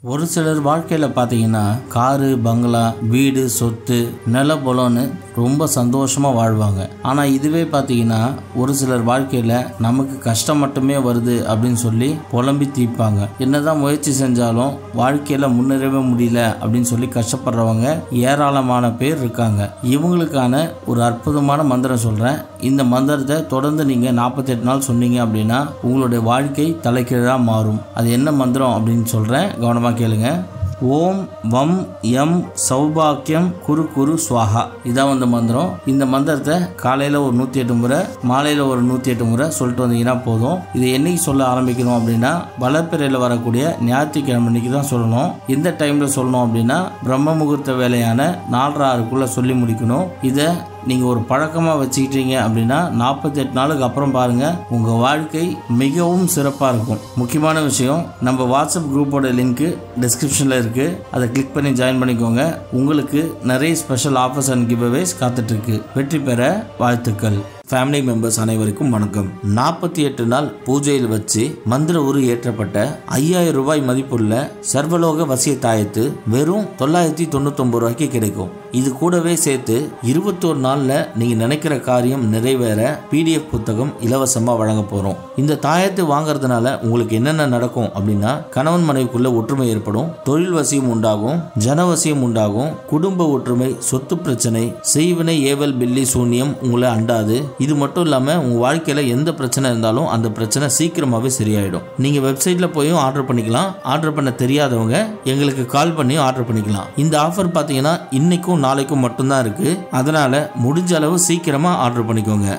ஒரு சிலர் வாழ்க்கையில் பார்த்தீங்கன்னா காரு பங்களா வீடு சொத்து நிலபுலன்னு ரொம்ப சந்தோஷமாக வாழ்வாங்க. ஆனால் இதுவே பார்த்தீங்கன்னா ஒரு சிலர் வாழ்க்கையில் நமக்கு கஷ்டம் மட்டுமே வருது அப்படின்னு சொல்லி புலம்பி தீர்ப்பாங்க. என்னதான் முயற்சி செஞ்சாலும் வாழ்க்கையில் முன்னேறவே முடியல அப்படின்னு சொல்லி கஷ்டப்படுறவங்க ஏராளமான பேர் இருக்காங்க. இவங்களுக்கான ஒரு அற்புதமான மந்திரம் சொல்கிறேன். இந்த மந்திரத்தை தொடர்ந்து நீங்கள் 48 நாள் சொன்னீங்க அப்படின்னா உங்களுடைய வாழ்க்கை தலைகீழாக மாறும். அது என்ன மந்திரம் அப்படின்னு சொல்கிறேன், கவனமாக கேளுங்க. ஓம் வம் யம் சௌபாக்கியம் குரு குரு ஸ்வாஹா. இதான் வந்து மந்திரம். இந்த மந்திரத்தை காலையில் ஒரு 108 முறை, மாலையில் ஒரு 108 முறை சொல்லிட்டு வந்தீங்கன்னா போதும். இதை என்னைக்கு சொல்ல ஆரம்பிக்கணும் அப்படின்னா வளர்ப்பிறையில் வரக்கூடிய ஞாயிற்றுக்கிழமை இன்னைக்கு தான் சொல்லணும். இந்த டைமில் சொல்லணும் அப்படின்னா பிரம்ம முகூர்த்த வேலையான 4:30 சொல்லி முடிக்கணும். இதை நீங்கள் ஒரு பழக்கமாக வச்சுக்கிட்டீங்க அப்படின்னா 48 நாளுக்கு அப்புறம் பாருங்கள் உங்கள் வாழ்க்கை மிகவும் சிறப்பாக இருக்கும். முக்கியமான விஷயம், நம்ம வாட்ஸ்அப் குரூப்போட லிங்க்கு டிஸ்கிரிப்ஷனில் இருக்குது. அதை கிளிக் பண்ணி ஜாயின் பண்ணிக்கோங்க. உங்களுக்கு நிறைய ஸ்பெஷல் ஆஃபர்ஸ் அண்ட் கிவ்அவேஸ் காத்துட்ருக்கு. வெற்றி பெற வாழ்த்துக்கள். ஃபேமிலி மெம்பர்ஸ் அனைவருக்கும் வணக்கம். 48 நாள் பூஜையில் வச்சு மந்திர உரு ஏற்றப்பட்ட 5000 ரூபாய் மதிப்புள்ள சர்வலோக வசிய தாயத்து வெறும் 999 ரூபாய்க்கு கிடைக்கும். இது கூடவே சேர்த்து 21 நாள்ல நீங்க நினைக்கிற காரியம் நிறைவேற PDF புத்தகம் இலவசமா வழங்க போறோம். இந்த தாயத்து வாங்கறதுனால உங்களுக்கு என்னென்ன நடக்கும் அப்படின்னா, கணவன் மனைவிக்குள்ள ஒற்றுமை ஏற்படும், தொழில் வசியம் உண்டாகும், ஜனவசியம் உண்டாகும், குடும்ப ஒற்றுமை, சொத்து பிரச்சனை, செய்வினை ஏவல் பில்லி சூன்யம் உங்களை அண்டாது. இது மட்டும் இல்லாமல் உங்கள் வாழ்க்கையில் எந்த பிரச்சனை இருந்தாலும் அந்த பிரச்சனை சீக்கிரமாகவே சரியாயிடும். நீங்கள் வெப்சைட்டில் போயும் ஆர்டர் பண்ணிக்கலாம். ஆர்டர் பண்ண தெரியாதவங்க எங்களுக்கு கால் பண்ணியும் ஆர்டர் பண்ணிக்கலாம். இந்த ஆஃபர் பார்த்தீங்கன்னா இன்னைக்கும் நாளைக்கும் மட்டும்தான் இருக்குது. அதனால் முடிஞ்ச அளவு சீக்கிரமாக ஆர்டர் பண்ணிக்கோங்க.